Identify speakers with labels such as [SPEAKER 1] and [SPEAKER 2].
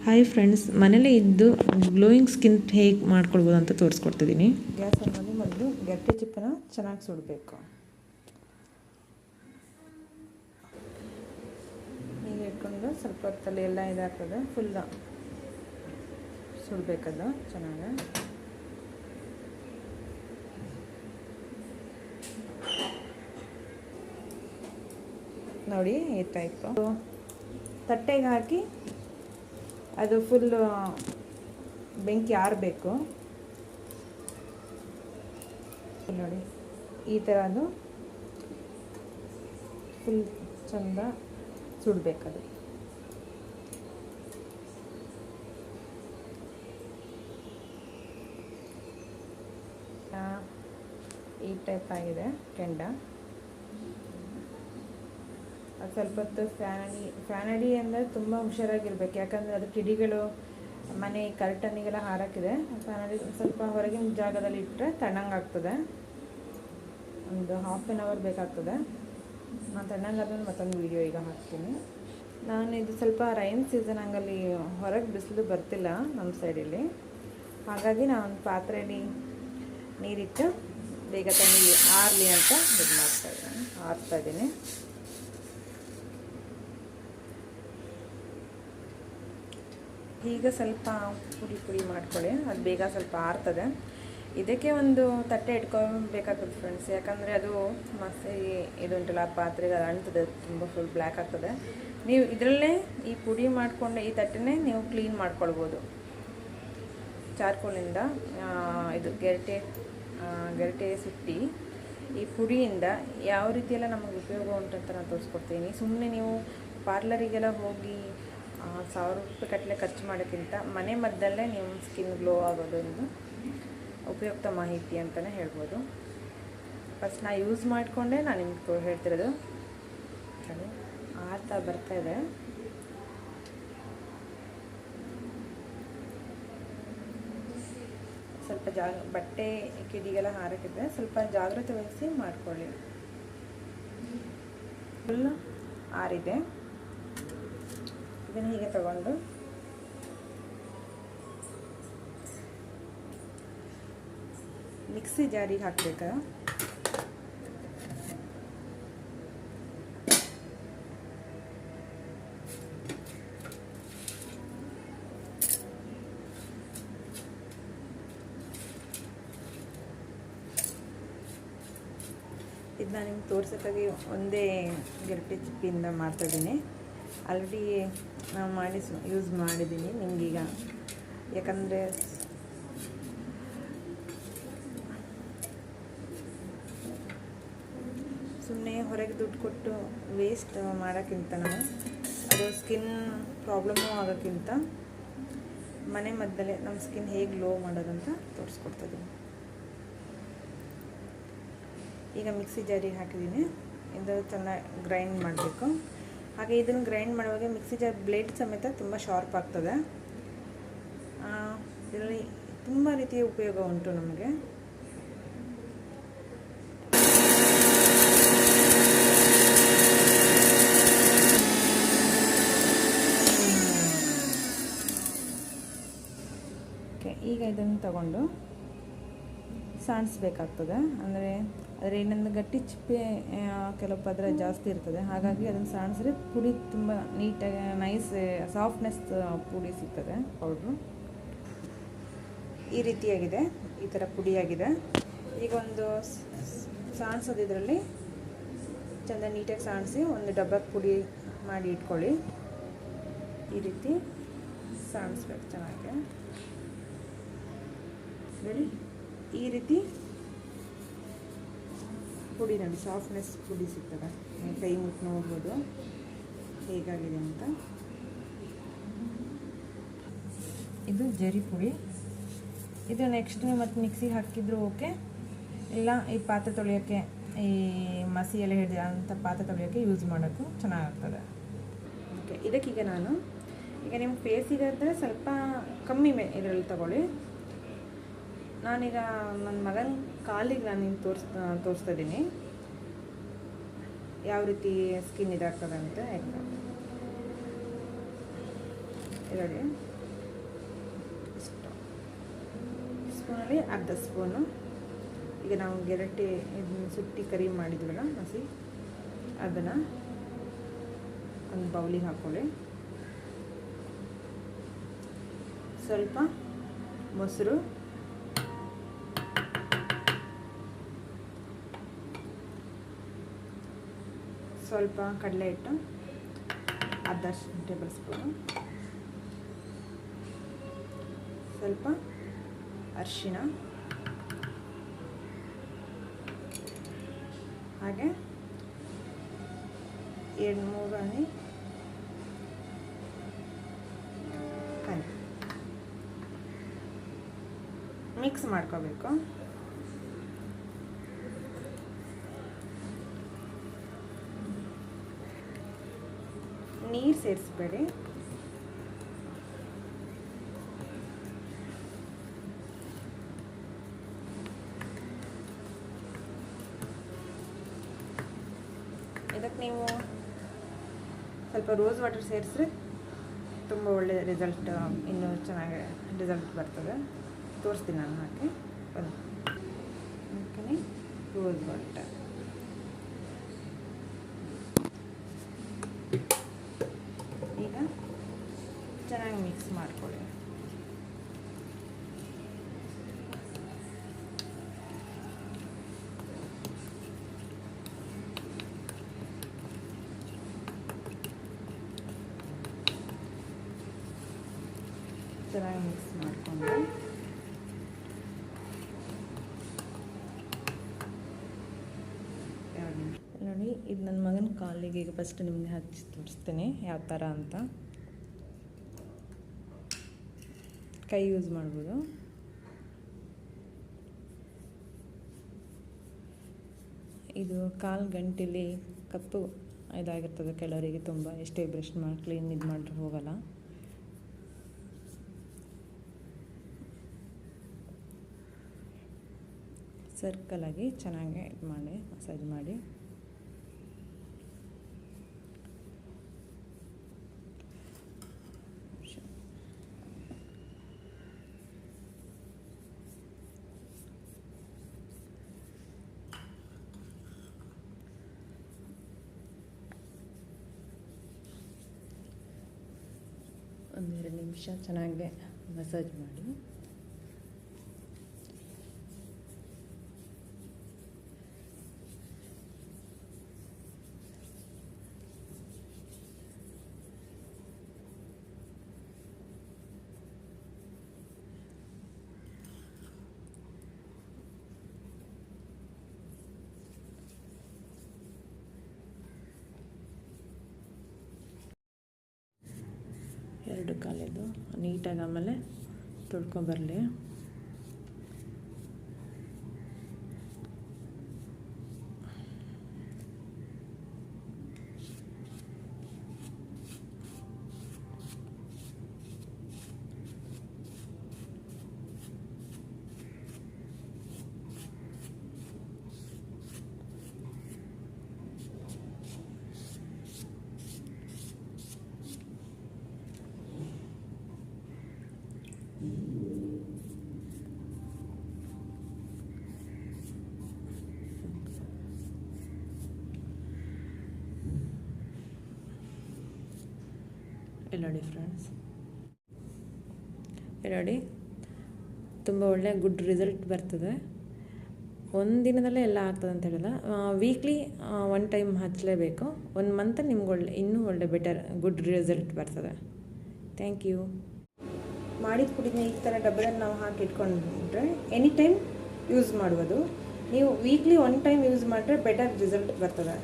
[SPEAKER 1] Hi friends, ಮನೇಲೇ ಇದ್ದು glowing skin ಹೇಗೆ ಮಾಡ್ಕೊಳ್ಬೋದು ಅಂತ ತೋರಿಸ್ಕೊಡ್ತಿದ್ದೀನಿ.
[SPEAKER 2] ಗ್ಯಾಸ್ ಆನ್ ಮಾಡಿ ಮೊದಲು ಗೆಡ್ಡೆ ಚಿಪ್ಪನ್ನ ಚೆನ್ನಾಗಿ ಸುಡಬೇಕು. ಹೀಗೆ ಇಟ್ಕೊಂಡು ಸ್ವಲ್ಪ ಹೊತ್ತಲ್ಲಿ ಎಲ್ಲ ಇದಾಗ್ತದೆ, ಫುಲ್ ಸುಡಬೇಕದು ಚೆನ್ನಾಗಿ. ನೋಡಿ ಈ ಟೈಪು ತಟ್ಟೆಗೆ ಹಾಕಿ ಅದು ಫುಲ್ ಬೆಂಕಿ ಆರಬೇಕು. ನೋಡಿ ಈ ಥರ ಅದು ಫುಲ್ ಚಂದ ಸುಡಬೇಕದು. ಈ ಟೈಪ್ ಆಗಿದೆ ಕೆಂಡ. ಅದು ಸ್ವಲ್ಪ ಹೊತ್ತು ಫ್ಯಾನ್ ಅಡಿ ಅಂದರೆ ತುಂಬ ಹುಷಾರಾಗಿರ್ಬೇಕು, ಯಾಕಂದರೆ ಅದು ಕಿಡಿಗಳು ಮನೆ ಕರ್ಟನ್ನಿಗೆಲ್ಲ ಹಾರಾಕಿದೆ. ಫ್ಯಾನ್ ಅಡಿ ಸ್ವಲ್ಪ ಹೊರಗಿನ ಜಾಗದಲ್ಲಿ ಇಟ್ಟರೆ ತಣ್ಣಂಗಾಗ್ತದೆ. ಒಂದು ಹಾಫ್ ಆನ್ ಅವರ್ ಬೇಕಾಗ್ತದೆ. ನಾನು ತಣ್ಣಂಗಾದ್ಮೇಲೆ ಮತ್ತೊಂದು ವೀಡಿಯೋ ಈಗ ಹಾಕ್ತೀನಿ. ನಾನು ಇದು ಸ್ವಲ್ಪ ರೈನ್ ಸೀಸನ್, ಹಂಗಲ್ಲಿ ಹೊರಗೆ ಬಿಸಿಲು ಬರ್ತಿಲ್ಲ ನಮ್ಮ ಸೈಡಲ್ಲಿ. ಹಾಗಾಗಿ ನಾನು ಒಂದು ಪಾತ್ರೆಯಲ್ಲಿ ನೀರಿಟ್ಟು ಬೇಗ ತಣ್ಣಗೆ ಆರಲಿ ಅಂತ ಇದು ಆರಿಸ್ತಾಯಿದ್ದೀನಿ. ಈಗ ಸ್ವಲ್ಪ ಪುಡಿ ಮಾಡ್ಕೊಳ್ಳಿ, ಅದು ಬೇಗ ಸ್ವಲ್ಪ ಆರ್ತದೆ. ಇದಕ್ಕೆ ಒಂದು ತಟ್ಟೆ ಇಟ್ಕೊಬೇಕಾಗ್ತದೆ ಫ್ರೆಂಡ್ಸ್, ಯಾಕಂದರೆ ಅದು ಮಸಿ ಇದು ಉಂಟಲ್ಲ ಪಾತ್ರೆಗೆ ಅದು ಅಂಟ್ತದೆ, ತುಂಬ ಫುಲ್ ಬ್ಲ್ಯಾಕ್ ಆಗ್ತದೆ. ನೀವು ಇದರಲ್ಲೇ ಈ ಪುಡಿ ಮಾಡಿಕೊಂಡೆ ಈ ತಟ್ಟೆನೇ ನೀವು ಕ್ಲೀನ್ ಮಾಡ್ಕೊಳ್ಬೋದು ಚಾರ್ಕೋಲಿಂದ. ಇದು ಗೆರಟೆ ಸುಟ್ಟಿ ಈ ಪುಡಿಯಿಂದ ಯಾವ ರೀತಿಯೆಲ್ಲ ನಮಗೆ ಉಪಯೋಗ ಉಂಟಂತ ನಾನು ತೋರಿಸ್ಕೊಡ್ತೀನಿ. ಸುಮ್ಮನೆ ನೀವು ಪಾರ್ಲರಿಗೆಲ್ಲ ಹೋಗಿ 1000 ರೂಪಾಯಿ ಕಟ್ಟಲೆ ಖರ್ಚು ಮಾಡೋಕ್ಕಿಂತ ಮನೆ ಮದ್ದಲ್ಲೇ ನಿಮ್ಮ ಸ್ಕಿನ್ ಗ್ಲೋ ಆಗೋದೊಂದು ಉಪಯುಕ್ತ ಮಾಹಿತಿ ಅಂತಲೇ ಹೇಳ್ಬೋದು. ಫಸ್ಟ್ ನಾನು ಯೂಸ್ ಮಾಡಿಕೊಂಡೆ ನಾನು ನಿಮ್ಗೆ ಹೇಳ್ತಿರೋದು. ಆರ್ತಾ ಬರ್ತಾಯಿದೆ. ಸ್ವಲ್ಪ ಬಟ್ಟೆ ಕಿಡಿಗೆಲ್ಲ ಹಾರಕ್ಕಿದ್ರೆ ಸ್ವಲ್ಪ ಜಾಗ್ರತೆ ವಹಿಸಿ ಮಾಡ್ಕೊಳ್ಳಿ. ಫುಲ್ ಆರಿದೆ. ಇದನ್ನು ಹೀಗೆ ತಗೊಂಡು ಮಿಕ್ಸಿ ಜಾರಿಗೆ ಹಾಕಬೇಕಾ. ಇದು ನಾನು ನಿಮ್ಗೆ ತೋರ್ಸೋಕ್ಕಾಗಿ ಒಂದೇ ಗೆರಟೆ ಚಿಪ್ಪಿಂದ ಮಾಡ್ತಾಯಿದ್ದೀನಿ. ಆಲ್ರೆಡಿ ನಾನು ಯೂಸ್ ಮಾಡಿದ್ದೀನಿ ನಿಮಗೀಗ, ಯಾಕಂದರೆ ಸುಮ್ಮನೆ ಹೊರಗೆ ದುಡ್ಡು ಕೊಟ್ಟು ವೇಸ್ಟ್ ಮಾಡೋಕ್ಕಿಂತ ನಾವು ಅದು ಸ್ಕಿನ್ ಪ್ರಾಬ್ಲಮ್ಮು ಆಗೋಕ್ಕಿಂತ ಮನೆ ಮದ್ದಲ್ಲೇ ನಮ್ಮ ಸ್ಕಿನ್ ಹೇಗೆ ಗ್ಲೋ ಮಾಡೋದಂತ ತೋರಿಸ್ಕೊಡ್ತಿದ್ದೀನಿ. ಈಗ ಮಿಕ್ಸಿ ಜಾರಿಗೆ ಹಾಕಿದ್ದೀನಿ. ಇದು ಚೆನ್ನಾಗಿ ಗ್ರೈಂಡ್ ಮಾಡಬೇಕು. ಹಾಗೆ ಇದನ್ನು ಗ್ರೈಂಡ್ ಮಾಡುವಾಗ ಮಿಕ್ಸಿ ಜಾರ್ ಬ್ಲೇಡ್ ಸಮೇತ ತುಂಬ ಶಾರ್ಪ್ ಆಗ್ತದೆ. ಇದರಲ್ಲಿ ತುಂಬ ರೀತಿಯ ಉಪಯೋಗ ಉಂಟು ನಮಗೆ. ಈಗ ಇದನ್ನು ತಗೊಂಡು ಸಾಣಿಸ್ಬೇಕಾಗ್ತದೆ. ಅಂದರೆ ಆದರೆ ಇನ್ನೊಂದು ಗಟ್ಟಿ ಚಿಪ್ಪೆ ಕೆಲವು ಪದರ ಜಾಸ್ತಿ ಇರ್ತದೆ, ಹಾಗಾಗಿ ಅದನ್ನು ಸಾಣಿಸಿದ್ರೆ ಪುಡಿ ತುಂಬ ನೀಟಾಗಿ ನೈಸ್ ಸಾಫ್ಟ್ನೆಸ್ ಪುಡಿ ಸಿಗ್ತದೆ. ಪೌಡ್ರು ಈ ರೀತಿಯಾಗಿದೆ, ಈ ಥರ ಪುಡಿಯಾಗಿದೆ. ಈಗ ಒಂದು ಸಾಣಿಸೋದು ಇದರಲ್ಲಿ ಚೆಂದ ನೀಟಾಗಿ ಸಾಣಿಸಿ ಒಂದು ಡಬ್ಬಕ್ಕೆ ಪುಡಿ ಮಾಡಿ ಇಟ್ಕೊಳ್ಳಿ. ಈ ರೀತಿ ಸಾಣಿಸ್ಬೇಕು ಚೆನ್ನಾಗಿ. ನೋಡಿ ಈ ರೀತಿ ಪುಡಿ ನೋಡಿ, ಸಾಫ್ಟ್ನೆಸ್ ಪುಡಿ ಸಿಗ್ತದೆ. ಕೈ ಮುಟ್ಟು ನೋಡ್ಬೋದು ಹೇಗಾಗಿದೆ ಅಂತ. ಇದು ಜರಿ ಪುಡಿ. ಇದು ನೆಕ್ಸ್ಟ್ ಮತ್ತು ಮಿಕ್ಸಿಗೆ ಹಾಕಿದ್ರು ಓಕೆ, ಇಲ್ಲ ಈ ಪಾತ್ರೆ ತೊಳೆಯೋಕ್ಕೆ, ಈ ಮಸಿ ಎಲ್ಲ ಹಿಡಿದ ಅಂಥ ಪಾತ್ರೆ ತೊಳೆಯೋಕ್ಕೆ ಯೂಸ್ ಮಾಡೋಕ್ಕೂ ಚೆನ್ನಾಗಾಗ್ತದೆ. ಓಕೆ, ಇದಕ್ಕೀಗ ನಾನು ಈಗ ನಿಮ್ಮ ಫೇಸಿಗಾದರೆ ಸ್ವಲ್ಪ ಕಮ್ಮಿ ಇದರಲ್ಲಿ ತಗೊಳ್ಳಿ. ನಾನೀಗ ನನ್ನ ಮಗನ ಕಾಲಿಗೆ ನಾನು ನಿಮ್ಗೆ ತೋರಿಸ್ತಾ ಇದ್ದೀನಿ ಯಾವ ರೀತಿ ಸ್ಕಿನ್ ಇದಾಗ್ತದೆ ಅಂತ. ನೋಡಿ ಸ್ಪೂನಲ್ಲಿ ಅರ್ಧ ಸ್ಪೂನು ಈಗ ನಾವು ಗೆರಟೆ ಇದನ್ನ ಸುಟ್ಟಿ ಕರಿ ಮಾಡಿದ್ವಲ್ಲ ಹಸಿ ಅದನ್ನು ಒಂದು ಬೌಲಿಗೆ ಹಾಕ್ಕೊಳ್ಳಿ. ಸ್ವಲ್ಪ ಮೊಸರು, ಸ್ವಲ್ಪ ಕಡಲೆ ಹಿಟ್ಟು ಅರ್ಧ ಟೇಬಲ್ ಸ್ಪೂನು, ಸ್ವಲ್ಪ ಅರಿಶಿಣ, ಹಾಗೆ 2-3 ಹನಿ ಕನಿ ಮಿಕ್ಸ್ ಮಾಡ್ಕೋಬೇಕು. ನೀರು ಸೇರಿಸ್ಬೇಡಿ. ಇದಕ್ಕೆ ನೀವು ಸ್ವಲ್ಪ ರೋಸ್ ವಾಟರ್ ಸೇರಿಸ್ರೆ ತುಂಬ ಒಳ್ಳೆ ರಿಸಲ್ಟ್, ಇನ್ನೂ ಚೆನ್ನಾಗಿ ರಿಸಲ್ಟ್ ಬರ್ತದೆ. ತೋರಿಸ್ತೀನಿ ನಾನು ಹಾಕಿ. ಹಾಕಿ ರೋಸ್ ವಾಟರ್ ಈಗ ಚೆನ್ನಾಗಿ ಮಿಕ್ಸ್ ಮಾಡ್ಕೊಳ್ಳಿ. ಚೆನ್ನಾಗಿ ಮಿಕ್ಸ್ ಮಾಡಿಕೊಂಡು
[SPEAKER 1] ನೋಡಿ, ಇದು ನನ್ನ ಮಗನ ಕಾಲಿಗೆ ಈಗ ಫಸ್ಟ್ ನಿಮಗೆ ಹಚ್ಚಿ ತೋರಿಸ್ತೀನಿ ಯಾವ ಥರ ಅಂತ. ಕೈ ಯೂಸ್ ಮಾಡ್ಬೋದು. ಇದು ಕಾಲು ಗಂಟೆಲಿ ಕಪ್ಪು ಇದಾಗಿರ್ತದೆ ಕೆಲವರಿಗೆ, ತುಂಬ ಎಷ್ಟೇ ಬ್ರಷ್ ಮಾಡಿ ಕ್ಲೀನ್ ಇದು ಮಾಡಿದ್ರೆ ಹೋಗಲ್ಲ. ಸರ್ಕಲಾಗಿ ಚೆನ್ನಾಗಿ ಇದು ಮಾಡಿ ಮಸಾಜ್ ಮಾಡಿ. ಒಂದೆರಡು ನಿಮಿಷ ಚೆನ್ನಾಗಿ ಮಸಾಜ್ ಮಾಡಿ. ಎರಡು ಕಾಲಿದು ನೀಟಾಗಿ ಆಮೇಲೆ ತೊಳ್ಕೊಂಬರಲಿ. ಇಲ್ಲಿ ನೋಡಿ ಫ್ರೆಂಡ್ಸ್, ಇಲ್ಲಿ ನೋಡಿ ತುಂಬ ಒಳ್ಳೆ ಗುಡ್ ರಿಸಲ್ಟ್ ಬರ್ತದೆ. ಒಂದು ದಿನದಲ್ಲೇ ಎಲ್ಲ ಆಗ್ತದೆ ಅಂತ ಹೇಳಿಲ್ಲ, ವೀಕ್ಲಿ 1 ಟೈಮ್ ಹಚ್ಚಲೇಬೇಕು. 1 ಮಂತ್ ನಿಮ್ಗೆ ಇನ್ನೂ ಒಳ್ಳೆ ಬೆಟರ್ ಗುಡ್ ರಿಸಲ್ಟ್ ಬರ್ತದೆ. Thank you.
[SPEAKER 2] ಮಾಡಿದ ಪುಡಿನ ಈ ಥರ ಡಬ್ಬದಲ್ಲಿ ನಾವು ಹಾಕಿ ಇಟ್ಕೊಂಡ್ರೆ ಎನಿ ಟೈಮ್ ಯೂಸ್ ಮಾಡ್ಬೋದು. ನೀವು ವೀಕ್ಲಿ 1 ಟೈಮ್ ಯೂಸ್ ಮಾಡಿದ್ರೆ ಬೆಟರ್ ರಿಸಲ್ಟ್ ಬರ್ತದೆ.